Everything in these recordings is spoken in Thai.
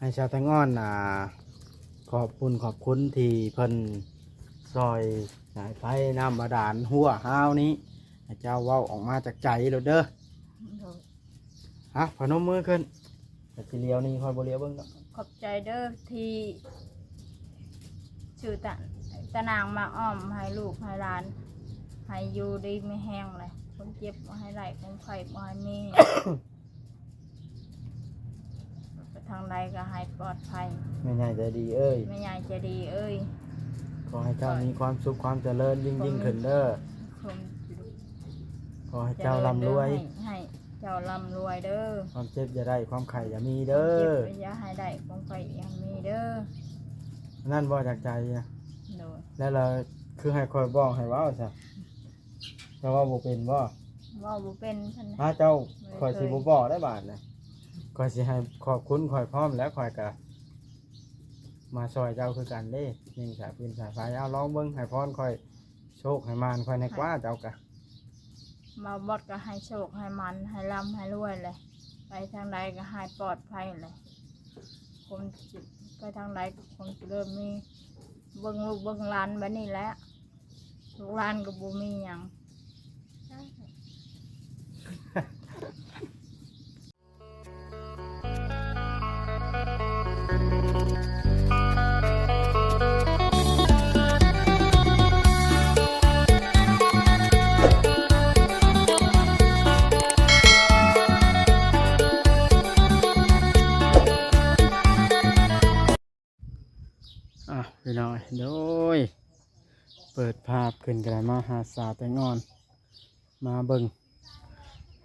ให้ชาวแตงอ่อนขอบคุณที่เพิ่นซอยสายไฟน้ำบาดาลหัวห้าวนี้ให้เจ้าเว้าออกมาจากใจแล้วเด้อฮะพนมมือขึ้นแต่ทีเลียวนี่คอยบ่เลียวเบิ่งเนาะ ขอบใจเด้อที่ชื่อตะนางมาอ้อมให้ลูกให้หลานให้อยู่ดีไม่แห้งเลยคนเจ็บมาให้ไหลคนไข้มาให้มี ไปทางใดก็ให้ปลอดภัย แม่ใหญ่ใจดีเอ้ย ไม่ใหญ่จะดีเอ้ย ขอให้เจ้ามีความสุขความเจริญยิ่งขึ้นเด้อ คม ขอให้เจ้าร่ำรวย ให้เจ้าร่ำรวยเด้อ ความเจ็บอย่าได้ความไข่อย่ามี เจ็ เด้อบ อย่าให้ได้คนไข้ยังมีเด้อ นั่นบ่จากใจนะ โดย แล้วเราคือให้คอยบอกให้เว้าซะแต่ว่าบ่เป็นบ่ ว่าบ่เป็นท่าน ถ้าเจ้าคอยสิบ่บอกได้บาดนะคอยสิให้ขอบคุณคอยพร้อมแล้วคอยก็มาซอยเจ้าคือกันเด้ยิงสายปืนสายไฟเอาลองเบิ่งให้พรคอยโชคให้มานคอยในกว่าเจ้ากะ มาบดก็ให้โชคให้มันให้ร่ำให้รวยเลยไปทางใดก็ให้ปลอดภัยเลยคนจิตไปทางใดก็คงจะเริ่มมีเบิ่งลูกเบิ่งหลานแบบนี้แหละลูกหลานก็บ่มีหยัง พี่น้อยโดยเปิดภาพขึ้นกันมาหาสาวแตงอ่อนมาเบิ่ง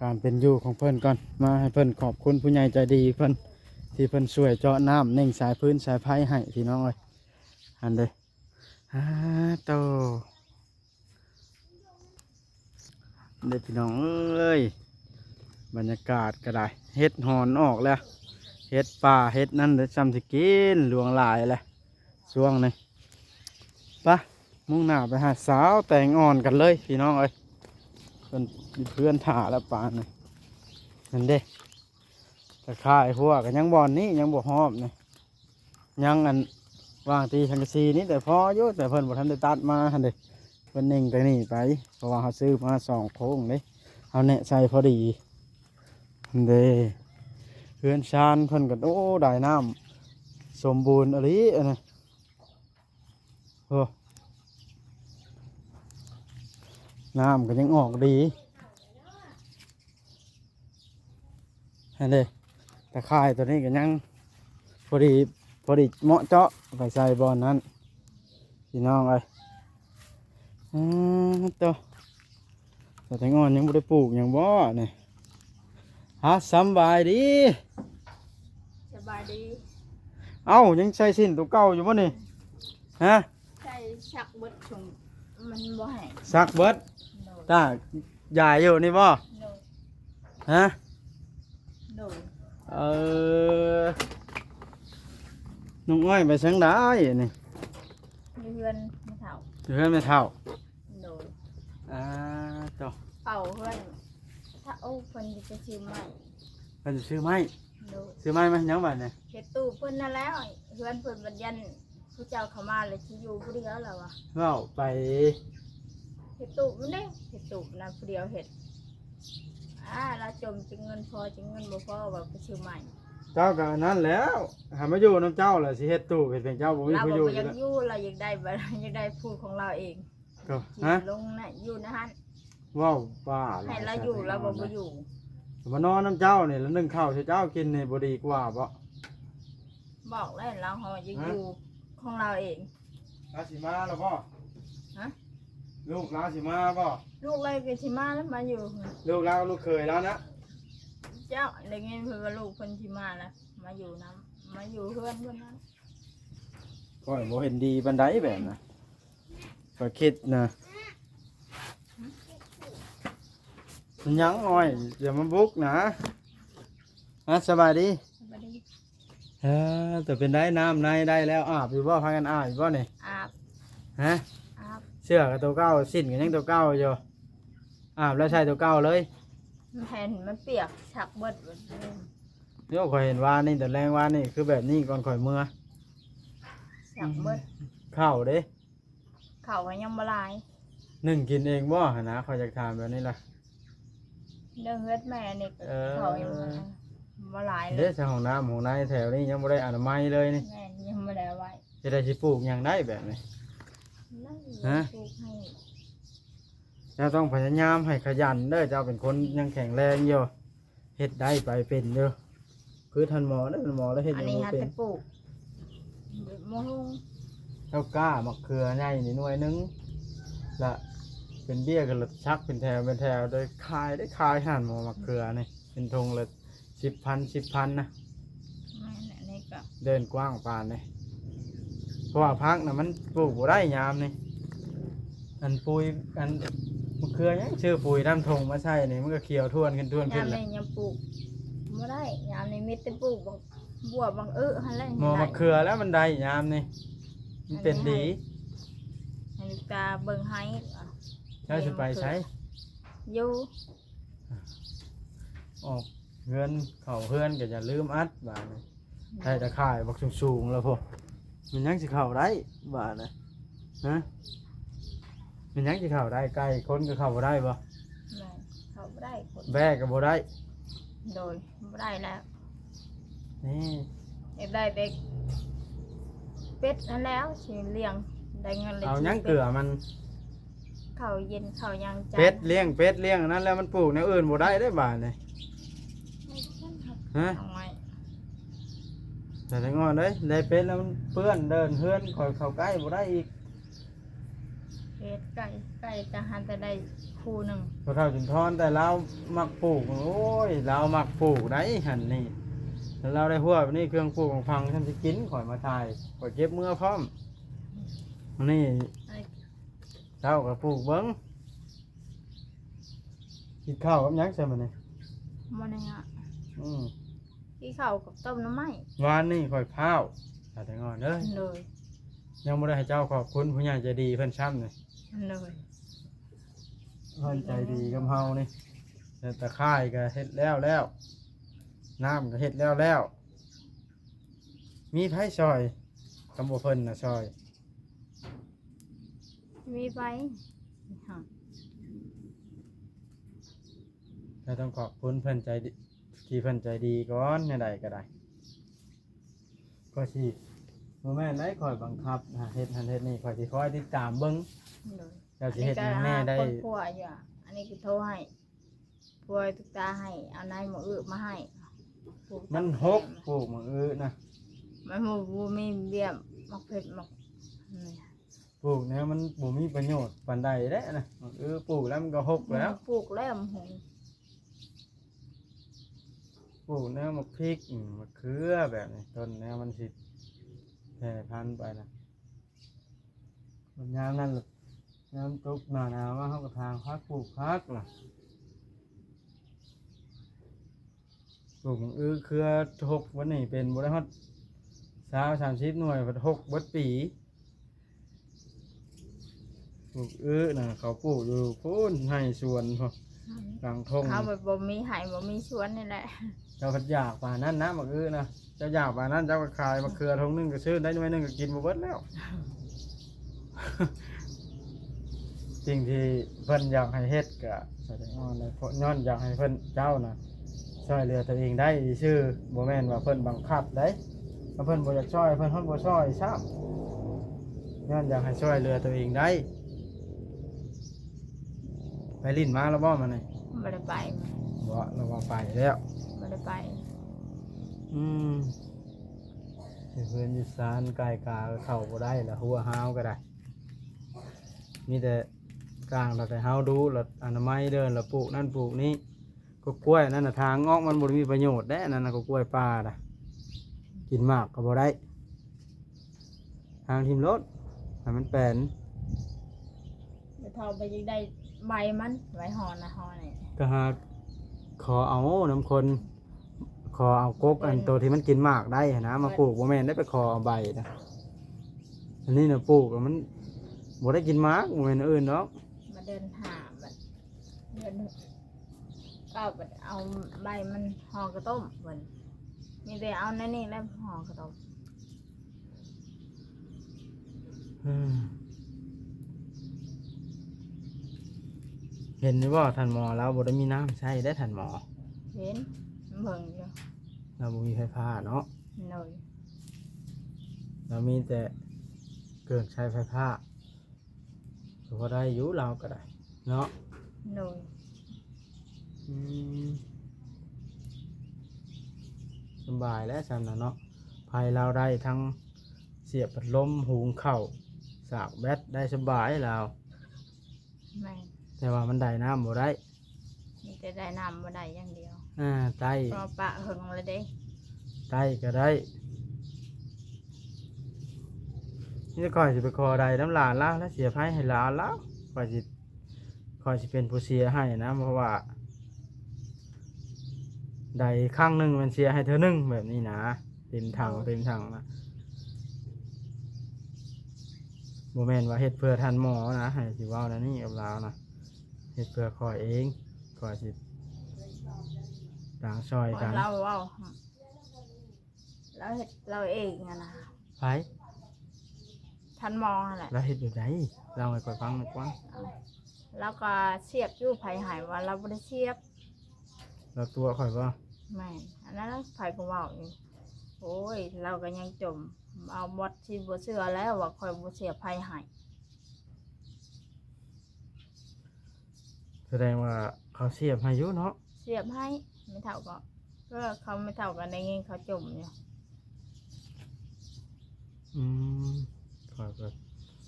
การเป็นอยู่ของเพิ่นก่อนมาให้เพิ่นขอบคุณผู้ใหญ่ใจดีเพิ่นที่เพิ่นช่วยเจาะน้ำเน่งสายพื้นสายไฟให้พี่น้องเลยอันเด้โตเด็กพี่น้องเอ้ยบรรยากาศก็ได้เฮ็ดหอนออกแล้วเฮ็ดป่าเฮ็ดนั่นเดี๋ยวจำสิกินหลวงหลายเลยช่วงนี้ปะมุ่งหน้าไปหาสาวแต่งอ่อนกันเลยพี่น้องเอ้ยเพื่อนถ่าแล้วป่านนี่นั่นเด้ตะข่ายพวกกันยังบอลนี้ยังบวหอบนี่ยังอันวางตีชังกะซีนี่แต่พออยู่แต่เพิ่นบ่ทันได้ตัดมาหันเด้เพิ่นนิ่งไปนี่ไปเพราะว่าเขาซื้อมา2โค้งเลยเอาเนี่ยใส่พอดีนั่นเด้เพื่อนชานเพิ่นก็โอ้ได้น้ำสมบูรณ์อะไรอันนี้โอ้น้ำก็ยังออกดีเห็นเลยตะข่ายตัวนี้ก็ยังพอดีเหมาะเจาะไปใส่บอลนั้นพี่น้องเอ้ยตัวแต่แตงอ่อนยังไม่ได้ปลูกยังบ่เนี่ยฮะสำบายดี สบายดี เอ้ายังใช้สิ้นตัวเก่าอยู่บ่นี่ฮะ ใช่ชักเบิดถุงมันบ่ให้ ซักเบิด โดย ตาใหญ่อยู่นี่บ่ โดย ฮะ โดย น้องอ้อยไปเชียงได้นี่ มีเพื่อนไม่เท่า เพื่อนไม่เท่า โดย ต่อ เป่าเพื่อนถ้าโอ้เพิ่นจะชื่อใหม่ เพิ่นซื้อไม้ โดย ซื้อไม้มายังบัดเนี่ย เฮ็ดตู้เพิ่นนั่นแล้วเพื่อนเพิ่นบัญญัติผู้เจ้าเข้ามาเลยที่อยู่ผู้เดียวแล้วอ่ะ เว้าไป เฮ็ดตู้มันเด้เฮ็ดตู้นะผู้เดียวเฮ็ดเราจมจึงเงินพอจึงเงินบ่พอว่าไปซื้อใหม่ เจ้าก็อันนั้นแล้วหามาอยู่น้ำเจ้าแหละสิเฮ็ดตู้เฮ็ดเป็นเจ้าบ่มี เรา ผู้ บ่ อยู่ อยาก แล้ว อยู่เราอยากได้บ่ อยากได้ผู้ของเราเอง ก็ ที่ ฮะ ลงน่ะอยู่นะฮะ เว้าบ้า ให้เราอยู่เราบ่อยู่ มานอนน้ำเจ้านี่แล้วนึ่งข้าวให้เจ้ากินนี่บ่ดีกว่าบ่ บอกแล้วเราเฮาอยากอยู่ของเราเอง ลาสิมาแล้วบ่ ฮะ ลูกลาสิมาบ่ ลูกเลยก็สิมาแล้วมาอยู่ ลูกลาลูกเคยแล้วนะ เจ้าได้เงินเพิ่นว่าลูกเพิ่นสิมาแล้วมาอยู่นํมาอยู่เพื่อนเพิ่นนั้น ก็บ่เห็นดีปานใดแบบน่ะก็คิดนะมันยังอ้อยอย่ามาบุกนะสบายดี สวัสดี แต่เป็นได้น้ำในได้แล้วอาบอยู่บ่พากันอาบอยู่บ่นี่ อาบ ฮะ อาบ เสื้อกับตัวเก่าสิ้นกับยังตัวเก่าอยู่อาบแล้วใส่ตัวเก่าเลย แผ่นมันเปียกฉักเบิดเบิดเลย เดี๋ยวข่อยเห็นว่านี่แต่แรงว่านี่คือแบบนี้ก่อนข่อยเมื่อ สั่งเบิด ข้าวเด้ ข้าวก็ยังบ่หลาย นึ่งกินเองบ่หั่นนะข่อยอยากถามแบบนี้ล่ะ เรื่องเฮือดแม่นี่ เออ ข้าวยังบ่หลายเล เด้ ย ใส่ห้องน้ำห้องในแถวนี้ยังบ่ได้อนามัยเลยนี่ แม่ยังบ่ได้เอาไว้ จะได้สิปลูกหยังได้แบบนี้ นั่น ฮะ ปลูกให้ เจ้าต้องพยายามให้ขยันเด้อเจ้าเป็นคนยังแข็งแรงอยู่เฮ็ดได้ไปเป็นเด้อคือท่านหมอเด้อท่านหมอแล้วเฮ็ดห อั ยั น ง นี้ บ่ หัด เป็น แต่ปลูกมะฮุง เจ้ากล้ามะเขือใหญ่นี่หน่วยหนึงละเป็นเบี้ยกันละชักเป็นแถวเป็นแถวโดยขายได้ขายหั่นหมอมะเขือนี่เป็นธงละ10,000นะ แม่นอันนี้ก็ เดินกว้างปานนี่เพราะว่าพักน่ะมันปลูกบ่ได้ยามนี่อันปุ๋ยอันมะเขือหยังชื่อปุ๋ยน้ำทงมาใช่นี่มันก็เขียวท่วนขึ้น ยาม แหละ นี้ยังปลูกบ่ได้ยามนี้มีแต่ปลูกบัวบางหั่นแหละ หมอมะเขือแล้วมันได้ยามนี่มันเป็นดี ให้ลูกตาเบิ่งให้อ่ะ เจ้าสิไปใช้ อยู่ ออกเงินเข้าเฮือนก็อย่าลืมอัดบาดนี่ได้ตะข่ายบักสูงๆแล้วพวกมันยังสิเข้าได้บาดนะฮะมันยังสิเข้าได้ใกล้คนก็เข้าบ่ได้บ่ แม่เขาบ่ได้คน แบกก็บ่ได้ โดยบ่ได้แล้ว นี่ อยากได้เด็กเป็ดนั่นแล้วสิเลี้ยงได้เงินเลย เอายังเกลือมัน ข้าวเย็นข้าวยังจาน เป็ดเลี้ยงเป็ดเลี้ยงอันนั้นแล้วมันปลูกแนวอื่นบ่ได้ได้บาดนี่ฮะ เอาไว้ แต่ถ้างอนเด้ยได้เป็ดแล้วมันเปื้อนเดินเฮือนคอยเข้าใกล้บ่ได้อีก เป็ดไก่จะหันแต่ได้คู่หนึ่ง พอเท่าจุนทอนแต่เรามักปลูกโอ้ยเรามักปลูกได้หั่นนี่แล้วเราได้หัวแบบนี้เครื่องปลูกของพังฉันสิกินข่อยมาถ่ายข่อยเก็บเมื่อพร้อมอันนี้ ไอ้ เจ้าก็ปลูกเบิ้งกินข้าวกับหยังใช่มั้ยนี่ มันเนี่ย อืม ที่ข้าวกับต้มน้ำไม้ วานนี่ข่อยพร้าวแต่แต่งอนเด้ย เลย ยังบ่ได้ให้เจ้าขอบคุณผู้ใหญ่ใจดีเพิ่นช้ำนี่ เลย เพิ่นใจดีกับเฮานี่แต่ตะไคร้ก็เฮ็ดแล้วน้ำก็เฮ็ดแล้ว มีไผซอยกำบ่เพิ่นน่ะซอย มีไปฮะ เราต้องขอบคุณเพิ่นใจดีที่เพิ่นใจดีก่อนในใดก็ได้ก็สิบ่แม่นได้คอยบังคับเฮ็ดหันเฮ็ดนี่คอยสิคอยติดตามเบิ่ง เลย เจ้าสิเฮ็ดให้แม่ได้ คนผัวอยู่อะอันนี้คือโทรให้ผัวตุกตาให้เอานายหมออึมาให้ปลูก มัน ตาม หกปลูกมื้ออื่นนะ มันบ่มีเบี้ยมักเผ็ดมักนี่ ปลูกแนวมันบ่มีประโยชน์ปานใดเด้นะมื้อปลูกแล้วมันก็หกแล้ว ปลูกแล้วมันหง ปลูกแนวมะพริกมะเขือแบบนี้ต้นแนวมันสิแพร่พันธุ์ไปนะมันยามนั้นล่ะยามตกหน้าหนาวมาเฮาก็ทางพักปลูกพักล่ะ ปลูกเครือหกวันนี้เป็นบริษัท30 หน่วยพัดหกเบัดปีปลูกน่ะเขาปลูกอยู่พูนให้สวนพอกลางทง เขาแบบบ่มีไห้บ่มีสวนนี่แหละ เจ้าพัดอยากป่านนั้นนะมักนะเจ้าอยากป่านนั้นเจ้าก็ขายมะเขือทงหนึงก็ซื้อได้หน่วยหนึงก็กินบ่เบิดแล้ว สิ่งที่เพิ่นอยากให้เฮ็ดก็แสดงว่าในเพราะย้อนอยากให้เพิ่นเจ้าน่ะช่วยเหลือตัวเองได้ชื่อบ่แม่นว่าเพิ่นบังคับได้ถ้าเพิ่นบ่อยากช่วยเพิ่นบ่ช่วยซ้ำย้อนอยากให้ช่วยเหลือตัวเองได้ไปลิ้นมาแล้วบ่มันนี่ บ่ได้ไป บ่เราบ่ไปแล้ว บ่ได้ไป อืมเพื่อนอยู่ศาลไก่กาเข้าบ่ได้ละหัวหาวก็ได้มีแต่กลางเราแต่เฮาดูเราอนามัยเดินเราปลูกนั่นปลูกนี้ก็กล้วยนั่นน่ะทางงอกมันบ่ได้มีประโยชน์แด้นั่นน่ะก็กล้วยป่าน่ะกินมากก็บ่ได้ทางทิมรถให้มันแปลน ไปเท่าไปยังได้ใบมันใบหอนะหอนี่ ก็หาขอเอาน้ำคนขอเอากกอันตัวที่มันกินมากได้หั้นนะมาปลูกบ่แม่นได้ไปขอเอาใบนะอันนี้น่ะปลูกแล้วมันบ่ได้กินมากบ่แม่นอื่นเนาะ มาเดินหาบัดเดินก็บัดเอาใบมันห่อกระต้มเหมือน มีแต่เอานั่นนี่แล้วห่อขนม อืมเห็นหรือว่าท่านหมอเราบ่ได้มีน้ำใช้ได้ท่านหมอ เห็นเบิ่งอยู่ เราบ่มีไฟฟ้าเนาะ หน่อย เรามีแต่เครื่องใช้ไฟฟ้าก็พอได้อยู่เราก็ได้เนาะ หน่อย อืมสบายแล้วฉันนะเนาะภายเราได้ทั้งเสียบพัดลมหุงข้าวสากแบตได้สบายแล้ว แม่น แต่ว่ามันได้น้ำบ่ได้ มีแต่ได้น้ำบ่ได้อย่างเดียว ไต้ เพราะปะหึงเลยเด้ ไต้ก็ได้นี่ก่อยสิไปขอได้น้ำหลานแล้วแล้วเสียไฟให้หลานแล้วก่อยสิเป็นผู้เสียให้นะเพราะว่าได้ครั้งหนึ่งมันเสียให้เธอหนึ่งแบบนี้นะเต็มถังนะโมเมนว่าเฮ็ดเพื่อทันหมอนะให้สิเว้านะนี่กับเรานะเฮ็ดเพื่อคอยเองคอยสิต่างซอยกัน เราเว้าเราเฮ็ดเราเองอะนะ ไป ทันมอแหละ แล้วเฮ็ดอยู่ไหนเราให้คอยฟังหน่อยกว่า แล้วก็เสียบอยู่ไผหายว่าเราบ่ได้เสียบ เราตัวคอยว่า แม่นอันนั้นไผก็เว้าอยู่โอ้ยเราก็ยังจมเอาบดที่บ่เชื่อแล้วว่าคอยบ่เสียบไผหาย แสดงว่าเขาเสียบให้อยู่เนาะ เสียบให้ไม่เท่าก็เขาไม่เท่ากันในเงี้ยเขาจมอยู่ อืมคอยก็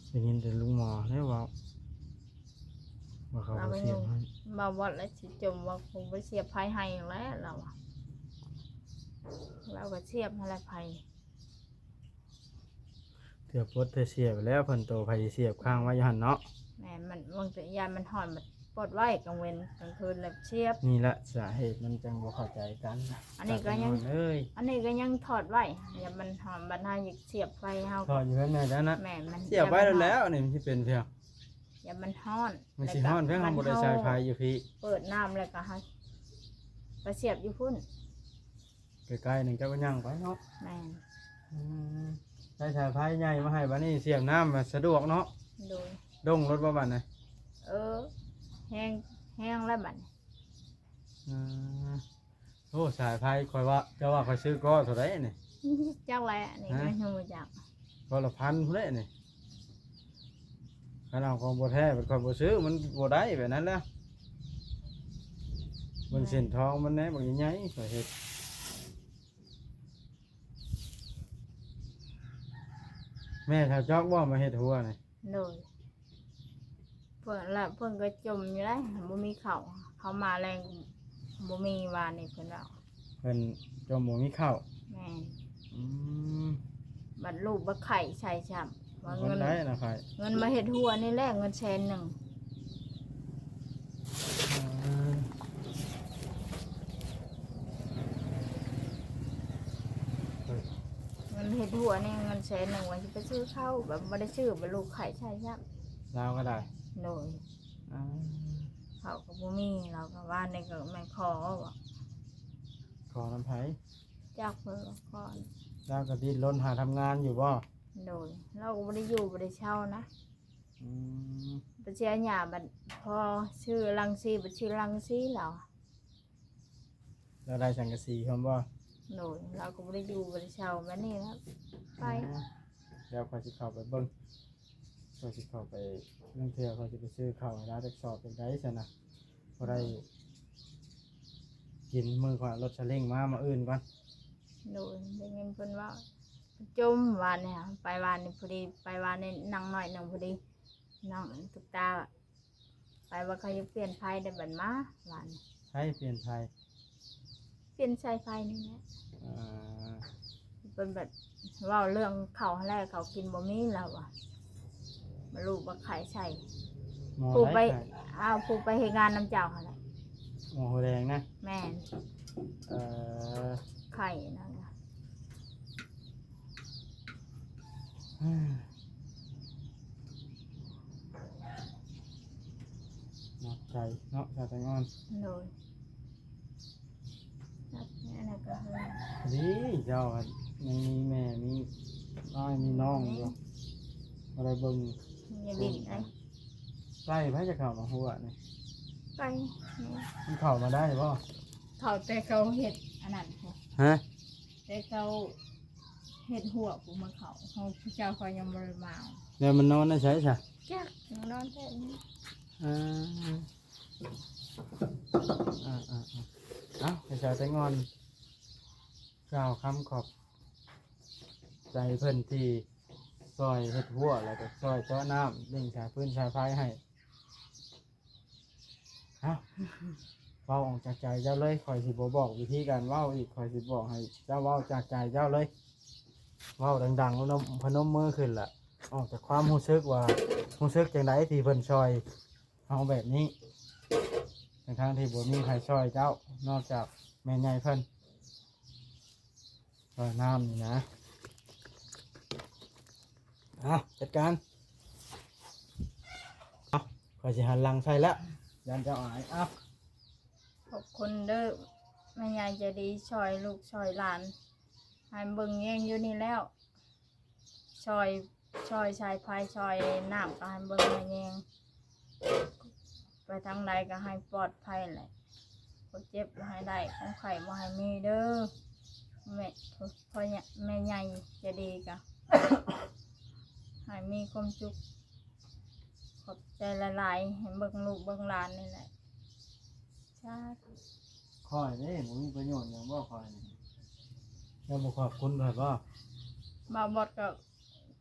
ได้ยินแต่ลุงหมอแล้วว่าเขา เรา บ่ ก็ เสีย ยั บ ง ให้ มาวัดแล้วสิจมว่าคงไปเสียบไผให้แล้วเราอะเราก็เสียบอะไรไผ เถื่อปลดเถื่อเสียบแล้วเพิ่นโตไผสิเสียบข้างไว้อยู่หั่นเนาะ แม่มันบางทียามมันหอนมันปลดไว้กลางเว้นกลางคืนแล้วเสียบ นี่แหละสาเหตุมันจังบ่เข้าใจกัน อันนี้ก็ยัง เอ้ย อันนี้ก็ยังถอดไว้อย่ามันหอนบัดหาอยากเสียบไฟเฮา ถอดอยู่ข้างในแล้วนะ แม่มัน เสียบไว้แล้วนี่มันสิเป็นเพียง อย่ามันฮ้อน มันสิฮ้อนเพียงเราบ่ได้ใช้ไฟอยู่พี่ เปิดน้ำแล้วก็ให้ไปเสียบอยู่พุ่น ใกล้ๆนึงเจ้าก็ย่างไปเนาะ แม่น อืมได้สายไฟใหญ่มาให้บัดนี้เสียบน้ำมันสะดวกเนาะ โดย ดงรถบ่บัดน่ะ แห้งแห้งแล้วบัดนี้ อืมโอ้สายไฟคอยว่าเจ้าว่าคอยซื้อก็เท่าไหร่นี่ จักแหละนี่ไม่รู้จัก ก็ละพันพุ่นแหละนี่คันเอาของบ่แท้เป็นคนบ่ซื้อมันบ่ได้แบบนั้นแหล้วเบิ่งเส้นทองมันแหน่บ่ใหญ่ๆข้อยเฮ็ดแม่ถ้าจอกบ่มาเฮ็ดหัวนี่ โดยเพิ่นละเพิ่นก็จมอยู่ได้บ่มีเขามาแรงบ่มีวานนี่เพิ่นเอา เพิ่นจมบ่มีข้าว แม่น อืม บัดลูกบัดไข่ใช่ช้ำว่า คน เงิน ได้นะค่อย เงินมาเฮ็ดหัวนี่แหละเงิน100,000 เงินเฮ็ดหัวนี่เงิน100,000ว่าสิไปซื้อข้าวแบบบ่ได้ซื้อบ่ลูกไข่ใช่ช้ำ ลาวก็ได้ โดย อ่า เขาก็บ่มีเราก็ว่านี่ก็แม่นขอว่า ขอน้ำไผ จักเพิ่นก่อน ลาวก็ดิ้นรนหาทำงานอยู่บ่ โดยเราก็บ่ได้อยู่บ่ได้เช่านะ อืม ไปเชียหญ้าบัดพอชื่อรังสีบัดชื่อรังสีแล้ว แล้วได้สังกะสีพร้อมบ่ โดยเราก็บ่ได้อยู่บ่ได้เช่าแบบนี้นะไป เดี๋ยวข้อยสิเข้าไปเบิ่งข้อยสิเข้าไปเรื่องเทื่อข้อยสิไปซื้อข้าวให้ร้านจักสอบเป็นไดซั่นน่ะบ่ได้กินมื้อก่อนรถซาเล้งมาอื่นก่อน โดยได้เงินเพิ่นว่าจมวานเนี่ยไปวานนี่พอดีไปวานนี่นั่งหน่อยหนึงพอดีนั่งตุ๊กตาไปว่าเขาจะเปลี่ยนไฟได้บัดมาวานนี่ ใช้เปลี่ยนไทย เปลี่ยนสายไฟนี่แหละ อ่า เป็นแบบเว่าเรื่องเขาแรกเขากินบ่มีแล้วอ่ะมาลูกมาขายใส่ หมอ ผูก ได้ ไป ไข่ เอาผูกไปเหตุงานน้ำเจ้าอะไร หมอหัวแดงนะ แม่น เอ่อ ไข่นั่นน่ะ หนักใจเนาะชาแตงอ่อน โดยนั่นน่ะก็คือ ดี เจ้าก็ยังมีแม่มีน้อยมีน้องอยู่อะไรเบิ่ง อย่าลิ้นไอ้ ใกล้พระจะเข้ามาหัวนี่ ไปนี่ มันเข้ามาได้บ่ เขาแต่เขาเห็ดอันนั้นพอ ฮะ แต่เขาเห็ดหัวกูมาเขาผู้เจ้าเขายังบริมาเอา แล้วมันนอนได้ใช่ซะ จักนอนแค่นี้ อ่าเอ้าไปใช้แต่งอนกล่าวคำขอบใจเพิ่นที่ซอยเฮ็ดหัวแล้วก็ซอยเจาะน้ำเล่งสายพื้นสายไฟให้เอ้าเว้าออกจากใจเจ้าเลยคอยสิบ่บอกวิธีการเว้าอีกคอยสิบอกให้เจ้าเว้าจากใจเจ้าเลยเว้าดังๆแล้วพนมมือขึ้นล่ะออกจากความรู้สึกว่ารู้สึกจังไดที่เพิ่นซอยเอาแบบนี้ทั้งที่บ่มีใครซอยเจ้านอกจากแม่ใหญ่เพิ่นซอยน้ำนี่นะเอาจัดการเอาคอยสิหันหลังใส่แล้วยันเจ้าอายเอา ขอบคุณเด้อแม่ยายใจะดีช่อยลูกช่อยหลานให้เบิ่งแย่งอยู่นี่แล้วช่อยชายพายช่อยน้ำก็ให้เบิ่งให้แยงไปทางใดก็ให้ปลอดภัยแหละบ่เจ็บบ่ให้ได้ของไข่บ่ให้มีเด้อแม่พ่อเนี่ยแม่ใหญ่ใจะดีกะ ให้มีความสุขขอบใจละลายๆให้เบิ่งลูกเบิ่งหลานนี่แหละชาติ คอยนี่ผมมีประโยชน์อย่างบ่คอยนี่แล้วบ่ขอบคุณแบบว่า บ่าวบดก็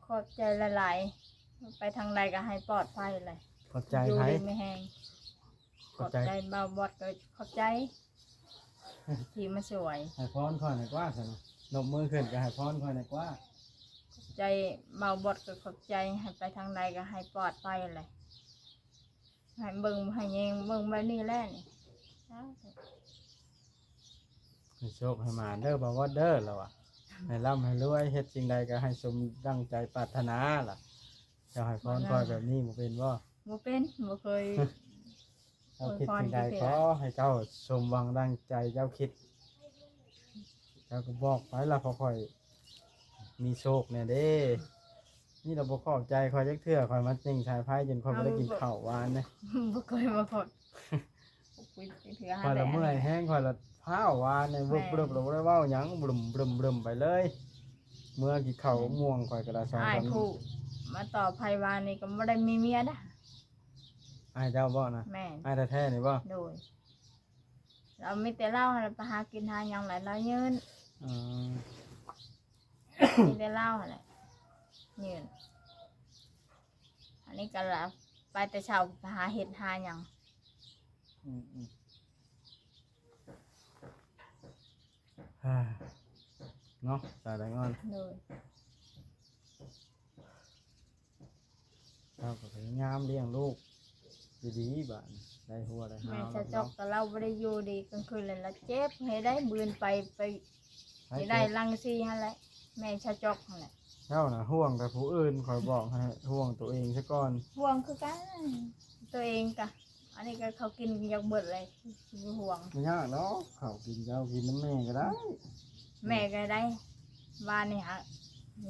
ขอบใจละลายๆไปทางใดก็ให้ปลอดภัยเลย ขอบใจ อยู่ ไผ ดีไม่แห้งข ขอ อ บบ ใจ ใจบ่าวบดก็ขอบใจที่มาสวย ให้พรคอยหน่อยกว่าสินะนมมือขึ้นก็ให้พรคอยหน่อยกว่า ขอบใจบ่าวบดก็ขอบใจให้ไปทางใดก็ให้ปลอดภัยเลยให้เบิ่งให้แยงเบิ่งแบบนี้แหละนี่สาธุ ให้โชคให้มาเด้อบ่ว่าเด้อแล้วอ่ะให้ร่ำให้รวยเฮ็ดสิ่งใดก็ให้สมดังใจปรารถนาล่ะเจ้าให้พรคอยแบบนี้บ่เป็นบ่ บ่เป็นบ่เคย เจ้าคิดสิ่งใดขอให้เจ้าสมหวังดังใจเจ้าคิดเจ้าก็บอกไปละพอค่อยมีโชคเนี่ยเด้นี่เราบอกขอบใจคอยจักเทื่อคอยมาติ่งชายไพ่จนคอยไม่ได้กินข้าวหวานเนี่ย บ่เคยมาขอดคุยเถื่อ คอยละเมื่อยแห้งคอยละพ้าวหวานเนี่ยบึบบึบเราไม่ได้เว่าหยังบลุ่มบลุ่มบลุ่มไปเลย เมื่อกินข้าวม่วงคอยกระดาษสอง อ้าย คน ผู้มาต่อไผวานนี่ก็บ่ได้มีเมียนะ ไอ้ายเจ้าบ่นะ แม่น ไอ้ายแท้ๆนี่บ่ โดยเรามีแต่เล่าให้เราไปหากินหาหยังหลายเรายืน อืม มีแต่เล่าแหละยืนอันนี้ก็ละไปแต่เช้าไปหาเห็ดหาหยัง อืมอืมฮ่าเนาะสายแรงงอน โดย เราก็พยายามเลี้ยงลูกดีๆบ้านได้หัวได้หา แม่ ว ชะจอกกับเราไม่ได้อยู่ดีกลางคืนเลยละเจ็บให้ได้บืนไปให้ได้ลังซีฮะแหละแม่ชะจอกนั่นแหละ เจ้าน่ะห่วงแต่ผู้อื่นคอยบอกให้ห่วงตัวเองซะก่อน ห่วงคือกันตัวเองกะอันนี้ก็เขากินอยากเบิดเลยคือห่วง ไม่ยากเนาะเขากินเจ้ากินน้ำแม่ก็ได้ แม่ก็ได้บ้านนี่ฮะ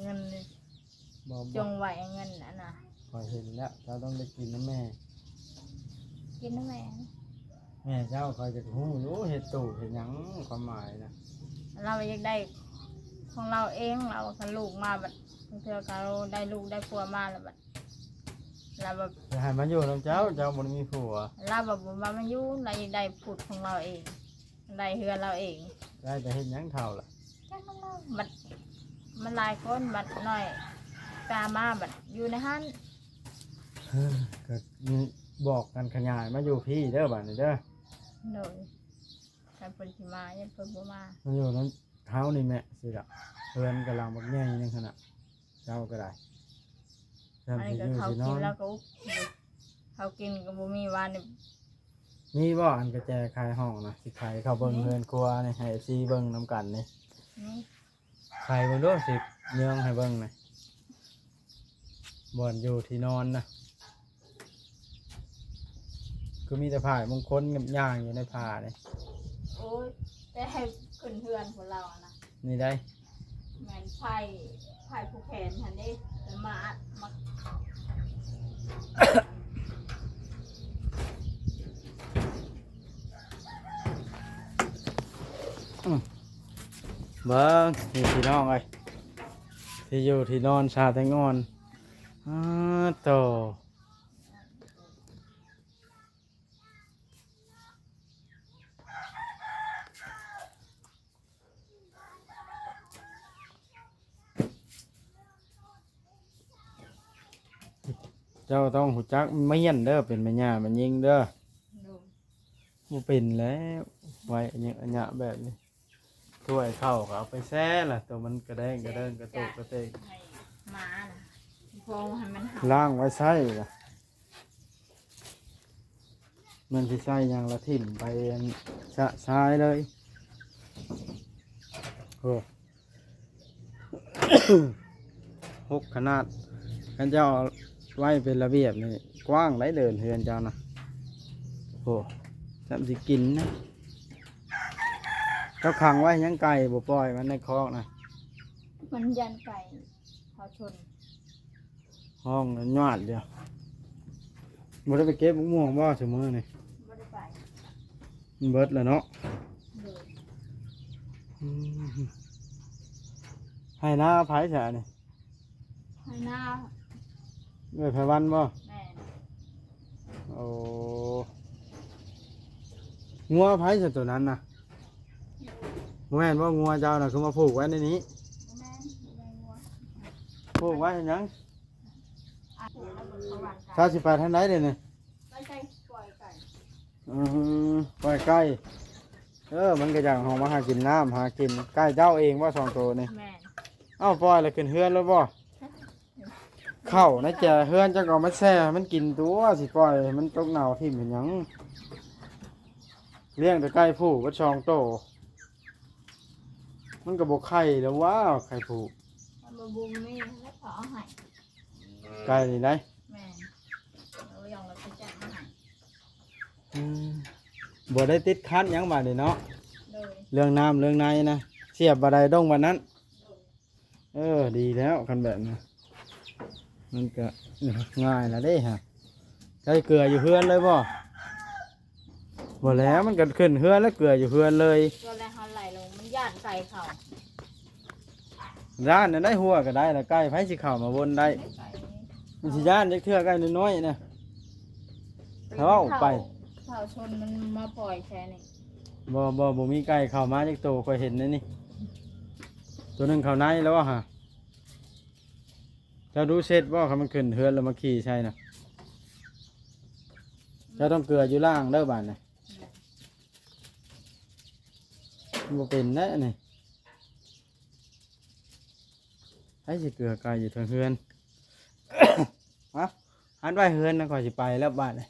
เงิน บอก จงไว้เงินอันน่ะ คอยเห็นแล้วเจ้าต้องได้กินน้ำแม่ กินนะแม่ แม่เจ้าคอยจะหูอยู่เห็ดตู่เห็ดหยังความหมายนะ เราอยากได้ของเราเองเราคันลูกมาแบบเพื่อเราได้ลูกได้ผัวมาแล้วแบบเราแบบ จะให้มาอยู่น้ำเจ้าเจ้าบนมีผัว เราแบบว่ามันอยู่เราอยากได้ผุดของเราเองได้เฮือเราเอง ได้แต่เห็ดหยังเท่าล่ะ แค่ของเราบัดมันหลายคนบัดหน่อยตามมาบัดอยู่ในห้าน เฮ้อก็มีบอกกันขยายมาอยู่พี่เด้อบ้านนี้เด้อ โดยใครเพิ่นสิมายันเพิ่นบ่มา มาอยู่น้ำเท้านี่แม่สิละเพื่อนกำลังบักแง่ยังขนาดเจ้าก็ได้ อัน ทำ นี้ ที่ ก็ อยู่ เขา ที่น กิ อน น แล้วก็อุ๊บเขากินก็บ่มีวานนี่ มีบ่อันกระแจคายห้องนะสิขายเข้าเบิ่งเฮือนครัวนี่ให้ซีเบิ่งน้ำกันนี่ นี่ ขายเบิ่งด้วยสิเมืองให้เบิ่งนี่บ่อนอยู่ที่นอนนะก็มีแต่ผ้ามงคลกับย่างอยู่ในผ้านี่ โอ้ยแต่ให้ขึ้นเฮือนของเราอะนะ นี่ได้ แม่นไผ่ผู้แขนหันเด้แล้วมาเบิ้งนี่พี่น้องเอ้ยที่อยู่ที่นอนชาแตงอ่อนโตเจ้าต้องหูจักไม่เหี้ยนเด้อเป็นแม่ย่ามันยิงเด้อ ดู บ่เป็นแล้วไว้อันนี้แบบนี้ถ้วยเข้าก็เอาไปแช่ล่ะตัวมันกระแดงกระเดินกระตุกกระเตก ให้หมาน่ะพองให้มันหา ล้างไว้ใส่ล่ะมันสิใส่หยังละถิ่มไปอันสะซ้ายเลยโอ้ หกขนาดกันเจ้าเอาไว้เป็นระเบียบนี่กว้างไรเดินเฮือนเจ้านะโอ้จำสิกินนะเจ้าขังไว้ยังไก่บ่ปล่อยมันในคอกนะ มันยันไก่เขาชน ห้องนั้นยอดเดียวบ่ได้ไปเก็บมะม่วงบ่เสมอนี่ ไม่ได้ไป มันเบิดแล้วเนาะ เลย อืมให้หน้าไผซะนี่ ให้หน้า เอ้ยไผวันบ่ แม่ โอ้งัวไผซะตัวนั้นน่ะบ่แม่นว่างัวเจ้าน่ะคือมาผูกไว้ในนี้ แม่แม่งัว ผูกไว้ให้หยัง อ่ะแล้วมันเขาหวานไก่ ถ้าสิไปทางใดเด้นี่ ไก่ปล่อยไก่ ปล่อยไก่มันก็อยากหอมาหากินน้ำหากินไก่เจ้าเองว่าสองตัวนี่ แม่ เอ้าปล่อยแล้วขึ้นเฮือนแล้วบ่เข้านะแจเฮือนจะก็เอามาแช่มันกินตัวสิปล่อยมันตกหนาวทิ่มเห็นหยังเลี้ยงแต่ไก่ผู้ก็ช่องโตมันก็บกไข่แล้วว้าวไข่ผู้ มันมาบุมนี่แล้วขอเอาให้ ไก่นี่ได้ แม่เรายองเราจะแจ้งมาให้ อืมบ่ได้ติดคันหยังบาดนี่เนาะ เลย เรื่องน้ำเรื่องในนะเสียบบันไดดงวันนั้น ดีแล้วคันแบบนี้มันก็ง่ายแล้วเด้ฮะใช้เกลืออยู่เฮือนเลยบ่บ่แล้วมันก็ขึ้นเฮือนแล้วเกลืออยู่เฮือนเลย ตัวแรกเขาไหลลงมันย่านไก่เขา ร้านนั้นได้หัวก็ได้ละใกล้ไผสิเข้ามาวนได้ ไก่ มันสิย่านจักเทื่อใกล้น้อยๆนะ เขาเอาไป เขาชนมันมาปล่อยแค่นี้ บ่มีไก่เข้ามาจักโตค่อยเห็นนะนี่ตัวหนึงเข้าในแล้วอะฮะเจ้าดูเสร็จบ่คันมันขึ้นเฮือนแล้วมาขี่ใช่น่ะเจ้าต้องเกลืออยู่ล่างเด้อบาดน่ะบ่เป็นแน่นี่ให้สิเกลือไก่อยู่ทางเฮือน ฮะหันไว้เฮือนนะก่อนสิไปแล้วบาดน่ะ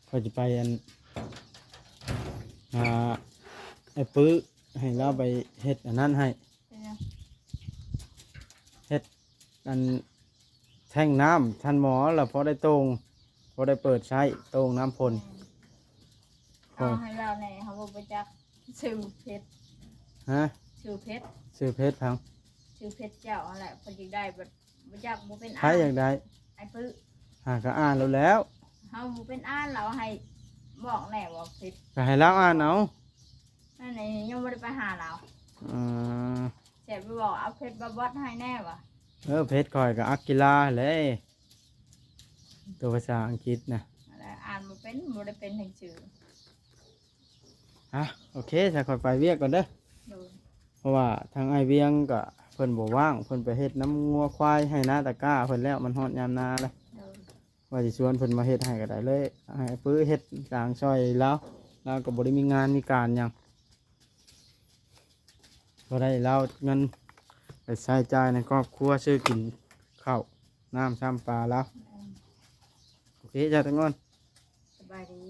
ก่อนสิไปไอ้ปื้อให้เราไปเฮ็ดอันนั้นให้ เป็นไง อันแท่งน้ำท่านหมอแล้วพอได้ตรงพอได้เปิดใช้ตรงน้ำพล เอาให้เราในเขาบอกไปจักชื่อเพชร ฮะ ชื่อเพชร ซื้อเพชรพัง ชื่อเพชรเจ้าอะไรพอดีได้บัดบ่จักบ่เป็น ใครอยากได้ ไอ้ปื้อ หากก็อ่านแล้วแล้ว เฮาบ่เป็นอ่านเราให้บอกแน่ว่าเพชร ก็ให้เราอ่านเอา นั่นนี่ยังบ่ได้ไปหาเรา อืม เสร็จไปบอกเอาเพชรมาบดให้แน่ว่ะ เพชรคอยกับอักกิลาเลยตัวภาษาอังกฤษนะ อะไรอ่านบ่เป็นบ่ได้เป็นถึงชื่อ โอเคถ้าคอยไปเวียกก่อนเด้อ โดย เพราะว่าทางไอเวียงก็เพิ่นบ่ว่างเพิ่นไปเฮ็ดน้ำงัวควายให้นาตะกร้าเพิ่นแล้วมันฮอดยามนาแล้ว โดย ว่าสิชวนเพิ่นมาเฮ็ดให้ก็ได้เลยให้ปื้อเฮ็ดกลางซอยแล้วก็บ่ได้มีงานมีการหยังบ่ได้แล้วเงินไปใช้จ่ายในครอบครัวซื้อกินข้าวน้ำซ้ำปลาแล้วโอเคจ้าทั้งนั้น สบายดี